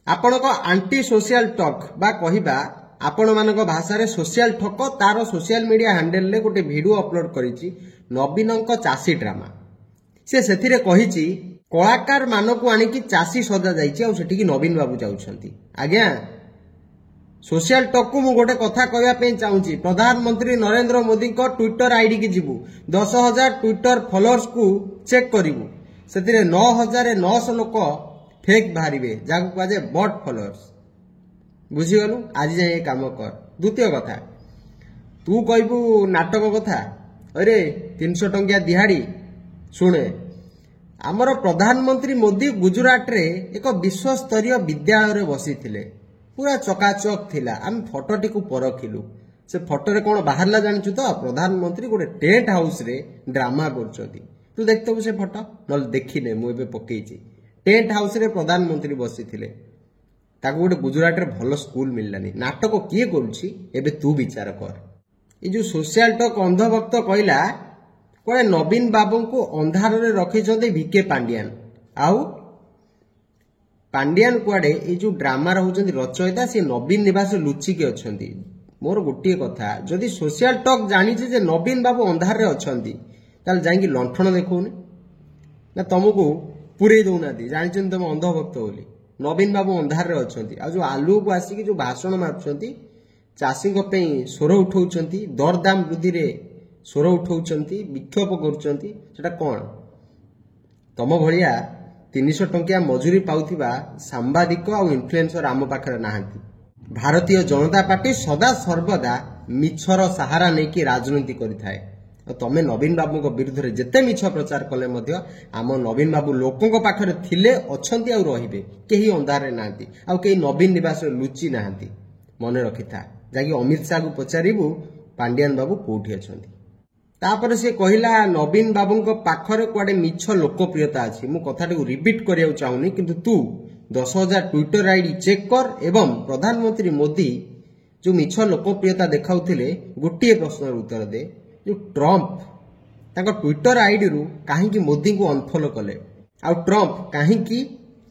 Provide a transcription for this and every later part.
आपण aunty social talk बा कहवा आपण मान भाषा सोशल ठक तार सोशल मीडिया हैंडल रे गोटे वीडियो अपलोड करिछि नवीन चाषी ड्रामा से कही कलाकार मानक आनिकी चाषी सजा जाइए नवीन बाबू जाउछंती। आज्ञा सोशल टॉक को मु गोटे कथा कहवाई चाहूँगी प्रधानमंत्री नरेंद्र मोदी को ट्विटर आईडी की जीवु 10,000 ट्विटर फॉलोअर्स को चेक करिवु से 9,900 लोक फेक बाहर जहाँ कहुए बट फॉलोअर्स बुझीगलु आज जाए ये काम कर। द्वितीय कथा तू कहबू नाटक कथा अरे 300 टंकिया दिहाड़ी शुणे आमर प्रधानमंत्री मोदी गुजरात रे एक विश्व स्तरीय विद्यालय रे बसी थिले पूरा चकाचक थिला आम फोटोटी को परखिलु से फोटो रे कौन बाहरला जानिछु तो प्रधानमंत्री गोटे टेंट हाउस रे ड्रामा करछथि तू देखतबु से फोटो नल देखिने मु एबे पकेइछि टेंट हाउस रे प्रधानमंत्री बसी थिले ताको गोटे गुजरात रे भलो स्कूल मिललानी नाटक किए करूछि एबे तू विचार कर। ए जो सोशल टॉक अंधभक्त कहला कोड़े नवीन बाबू को अंधार रे रखिछथि भिके पांडियान आउ पांडियान कुआडे ये जो ड्रामा रहउछन्ती रचयिता से नवीन निवास लुचिके अछन्ती। मोर गोटे कथा जदि सोशल टॉक जानी जे नवीन बाबू अंधार रे अछन्ती ताल जाई लंठन देखौने ना तुमको पुरे दउना दी जानिछन तुम अंधभक्त बोली नवीन बाबू अंधार रे अछन्ती आ जो आलू को आसिकी जो भाषण मारुछन्ती चाषी को पे स्वर उठाउछन्ती दरदाम वृद्धि रे स्वर उठाउछन्ती विक्षोभ करूछन्ती सेटा कोन तम भलिया 300 टंकिया मजूरी पाउथिबा सांबादिक और इन्फ्लुएंसर आम पाखरे नाहंती। भारतीय जनता पार्टी सदा सर्वदा मिछर सहारा नहीं कि राजनीति करिथाए तमे नवीन बाबू को विरुद्ध रे जेते मिछ प्रचार कले मध्य आम नवीन बाबू लोकों पाखरे थिले अछंती और रहिबे केही अंधार रे नाहंती आ केही नवीन निवास रे लुचि नाहंती मने रखिथा जाकी अमित शाह को पचारिबु पांडियान बाबू कोठी अछंती। तापर से कहला नवीन बाबू को पाखरे कुआडे मिछ लोकप्रियता अछि मु कथाटी को रिपीट करिया चाहूनी किंतु तू 10,000 ट्विटर आईडी चेक कर एवं प्रधानमंत्री मोदी जो मिछ लोकप्रियता देखाउथिले गोटे प्रश्नर उत्तर दे जो ट्रम्प ताको ट्विटर आईडी रु काहेकि मोदी को अनफॉलो कले आ ट्रम्प काहेकि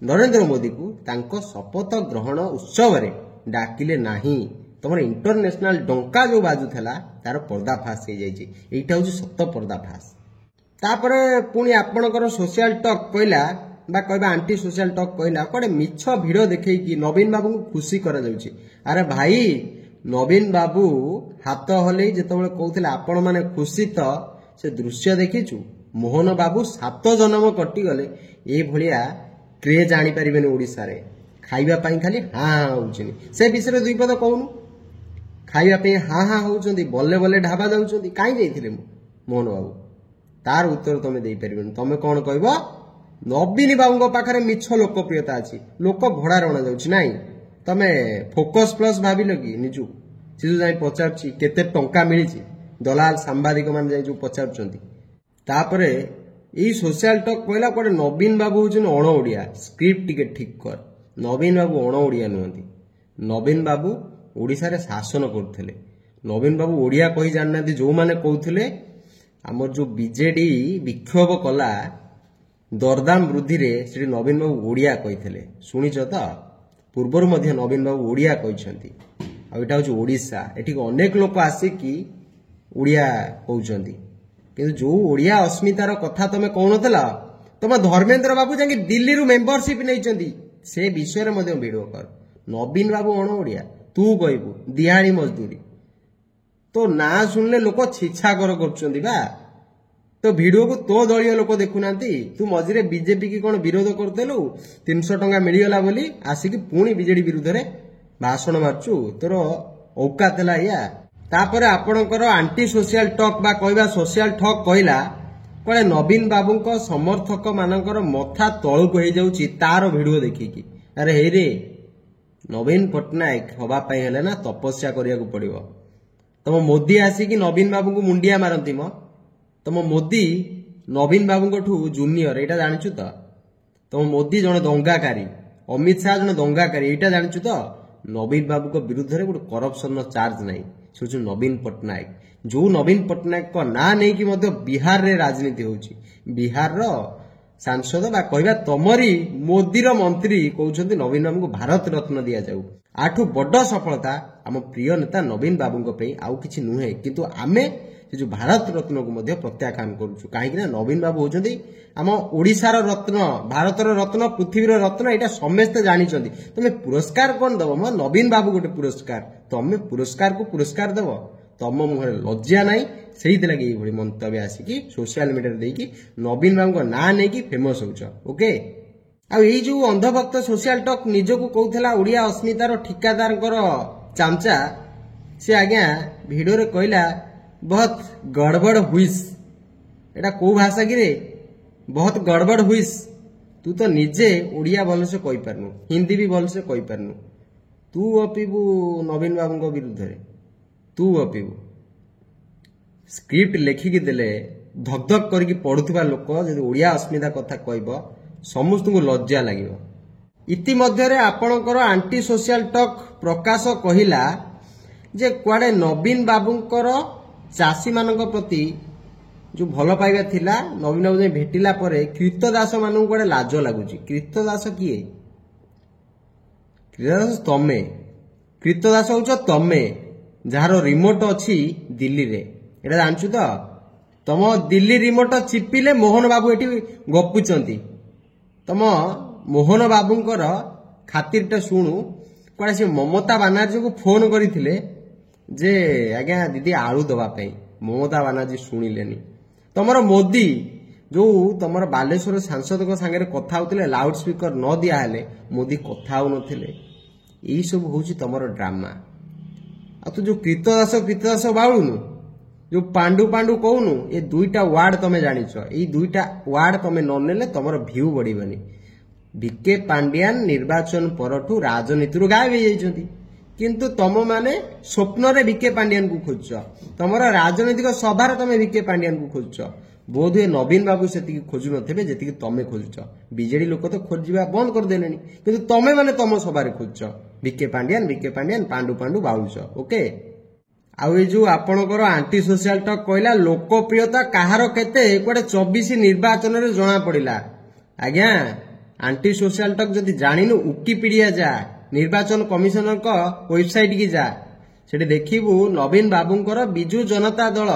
नरेंद्र मोदी को तांको शपथ ग्रहण उत्सव रे डाकिले नाही तुम इंटरनेशनल डंका जो बाजुला तार पर्दाफाश हो जाइए सत पर्दाफाश। तापर पुणी आपणकर सोशल टॉक कहला बा कहबा आंटी सोशल टॉक कहला कोडे मिछ भिडियो देखैकी नवीन बाबू को खुशी करा जाउची। अरे भाई नवीन बाबू हाथ हलै जेतबेले कहउथिले आपण माने खुशी तो से दृश्य देखिछु मोहन बाबू 7 जन्म कटि गले ए भलिया क्रेज आनी परिबेनी ओडिसा रे खाइबा पई खाली हां हां होउछनी से विषय दुई पद कहूनु खाइबा पे हाँ हाँ होउछन्ती बल्ले बल्ले ढाबा जाउछन्ती काई जाइथिले मोहन बाबू तार उत्तर तमे देई परिबेन तमे कोन कहबो नवीन बाबू को पाखरे मिछ लोकप्रियता अछि लोक घोड़ा रणा जाउछि नाही तमे फोकस प्लस भाबिलो कि निजु सिजु जाई पचारछि केते टंका मिलिछि दलाल सांबादिक मान जाई जो पचारछन्ती तापरे ई सोशल टॉक कहला कोडे नवीन बाबू होछन अण ओडिया स्क्रिप्ट टिके ठीक कर नवीन बाबू अण ओडिया नहंती नवीन बाबू ओडिसा रे शासन करथिले नवीन बाबू ओडिया कहि जानना जो माने कहउथिले हमर जो बीजेडी विक्षोभ कला दरदाम वृद्धि रे श्री नवीन बाबू ओडिया कहिथिले सुनिछ त पूर्वर मध्य नवीन बाबू ओडिया कहिसंती आ एटा हो ओडिसा एठी अनेक लोक आसी कि ओडिया कहउचंती किंतु जो ओडिया अस्मितार कथा तमे कहउनतला तमे धर्मेंद्र बाबू जाके दिल्ली रु मेंबरशिप नैचंती से विषय रे मध्य वीडियो कर नवीन बाबू अण ओडिया तू कहबू दिहाड़ी मजदूरी तो ना सुनले लोक छिछागर करछंती बा तो वीडियो को तो दलिय लोक देखुनांती तू मझिरे बीजेपी की कोन विरोध करतेलु 300 टंका मिलिगला बोली आसिकी पुणी बीजेडी विरुद्ध रे भाषण मारचु तोर औकात ला या। तापर आपणकर आंटी सोशल टॉक बा कहबा सोशल टॉक कहला कोले नवीन बाबू को समर्थक मानकर मथा तळु को हे जाउची तार वीडियो देखिकी अरे हे रे नवीन पटनायक हवा पाई हेले ना तपस्या करिया को पड़िबो तम मोदी आसिकी नवीन बाबू को मुंडिया मारंती म तम मोदी नवीन बाबू को ठू जूनियर एटा जानिछु त तम मोदी जण दंगाकारी अमित शाह जण दंगाकारी एटा जानिछु त नवीन बाबू को विरुद्ध रे गुड करप्शन चार्ज नाही से नवीन पटनायक जो नवीन पटनायक को ना नहीं कि मध्य बिहार रे राजनीति होउची बिहार रो सांसद बा कहवा तमरी मोदीर मंत्री कहते नवीन बाबू को भारत रत्न दि जाऊ आठू बड़ सफलता आम प्रिय नेता नवीन बाबू आउ कि नुहे किंतु आमे जो भारत रत्न को प्रत्याख्यान करुचु कहीं नवीन बाबू होती आम ओडिशार रत्न भारतर रत्न पृथ्वीर रत्न यहाँ समस्ते जानते तुम पुरस्कार कौन दब मो नवीन बाबू गोटे पुरस्कार तुम पुरस्कार को पुरस्कार दब तुम मुहर लज्जा नाई से लगे ये मंतव्य आसिकी सोशल मीडिया देकी नवीन बाबू ना नहीं फेमस हो ओके आई जो अंधभक्त सोशल टॉक निजक कहला ओडिया अस्मितार ठिकादार चामचा से आज्ञा भिडियो रे कहला बहुत गड़बड़ हुईस एटा को भाषा कि रे बहुत गड़बड़ हुईस तू तो निजे ओडिया भल से कही पारनु हिंदी भी भल से कही पारनु तू अपिबू नवीन बाबू विरुद्ध रे तू अपिबू स्क्रिप्ट लेखिकी देले धक धक करके पढ़ुवा लोक जदि ओडिया अस्मिता कथा कहब समस्त को लज्जा लगे इतिमध्य आपणकर आंटी सोशल टॉक प्रकाश कहिला जे कुआडे नवीन बाबूंकर चाषी मानक प्रति जो भल पाइबा थिला नवीन बाबू जाई भेटिला परे कृतदास मानक कुआडे लाज लागुची कृतदास किए कृतदास तमे कृतदास होछ तमे जार रिमोट अछि दिल्ली रे एटा जानछु तो तम दिल्ली रिमोट चिपिले मोहन बाबू एठी गपुचंती तम मोहन बाबूंकर खातिरटा शुणु कुआडे से ममता बानार्जी को फोन करथिले जे आज्ञा दीदी आलू दवाई ममता बानार्जी शुणिलेनी तमर मोदी जो तमर बालेश्वर सांसद सांगे कथा होते लाउड स्पीकर न दिया हेले मोदी कथा हो नथिले यही सब होची तमर ड्रामा आ तू जो कृतदास बाळुनु जो पांडु पांडु कहूनु ये दुईटा वार्ड तमे जानिछ ये दुईटा वार्ड तमे न नेले तमर भ्यू बढ़िबनी विके पांड्यान निर्वाचन परठू राजनीति गायब हो जाइछंती किंतु तुम माने स्वप्न रे विके पांड्यान को खोज तुमर राजनीतिक सभार तुम विके पांड्यान को खोज बोध हुए नवीन बाबू से खोजु नथिबे जेतिक तमे खोजुच बीजेडी लोक तो खोजिबा बंद कर देलेनी किंतु तमे माने तुम सभारे खोज विके पांड्यान पांडु पांडु बाउच ओके आउ ए जो आपणकर आंटी सोशल टॉक कहला लोकप्रियता कहार केते कोडे 24 निर्वाचन रे जणा पड़िला आज्ञा आंटी सोशल टॉक जदि जानिनु विकिपीडिया जा निर्वाचन कमिशनर को वेबसाइट की जा सेठी देखिबू नवीन बाबूंकर बिजू जनता दल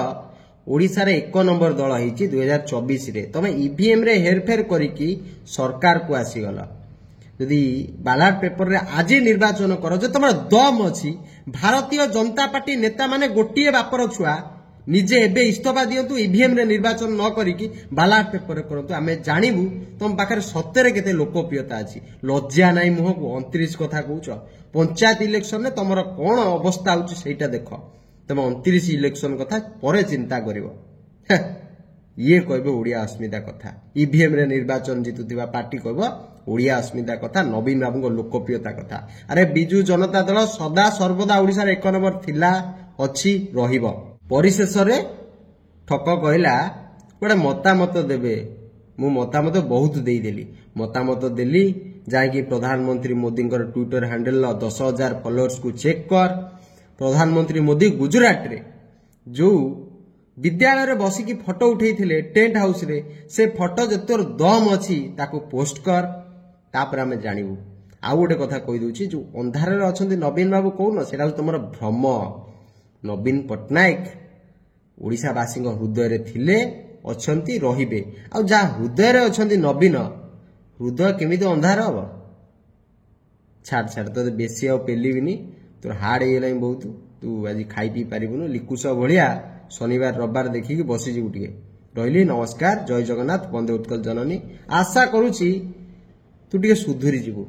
ओडिसा रे 1 नंबर दल हिची 2024 रे तमे ईवीएम रे हेरफेर करिकी सरकार को आसीगल यदि बैलेट पेपर रे आज निर्वाचन कर जो तुम दम अच्छी भारतीय जनता पार्टी नेता माने गोटे बापर छुआ निजे एबे इस्तफा दियंतु ईवीएम रे निर्वाचन न करिकी बैलेट पेपर रे करंतु आमे जानिबु तुम पाखरे सत्य रे केते लोकप्रियता अछि लज्जा नाई मुह को 29 कथा कहउछ पंचायत इलेक्शन रे तमरो कोन अवस्था होछि सेटा देखो तुम 29 इलेक्शन कथा परे चिंता करिवो ये कहबे ओडिया अस्मिता कथा ईवीएम रे निर्वाचन जितुथिबा पार्टी कहबो ओडिया अस्मिता कथा नवीन बाबू लोकप्रियता कथा अरे बिजू जनता दल सदा सर्वदा ओडिसा रे 1 नंबर थिला अछि रहिबो परिशेष रे ठक कहला गोटे मतामत देबे मु मतामत बहुत देई देली मतामत देली जाकी प्रधानमंत्री मोदी ट्विटर हैंडल 10,000 फॉलोअर्स को चेक कर प्रधानमंत्री मोदी गुजरात रे जो विद्यालय रे बसिकी फोटो उठेइथिले टेंट हाउस रे से फोटो जे तोर दम अछि ताको पोस्ट कर तापर हमें जानिबू आ गोटे कथा कहि दोछि जो अंधार रे अछंती नवीन बाबू कहून सेटा तुमर भ्रम नवीन पटनायक ओडिशावासी हृदय रे थिले अछंती रहिबे आ जा हृदय रे अछंती नवीन हृदय केमिति अंधार हबो छाड़ छाड़ तो बेसी आ पेलिबिनी तोर हार्ड हेलाई बहुत तू आज खाई पी पारिबुनु लिकुस भलिया शनिवार रविवार देखिकी बसी जीवु टिके रहिली नमस्कार जय जगन्नाथ वंदे उत्कल जननी आशा करूची तू टिके सुधुरी जीवु।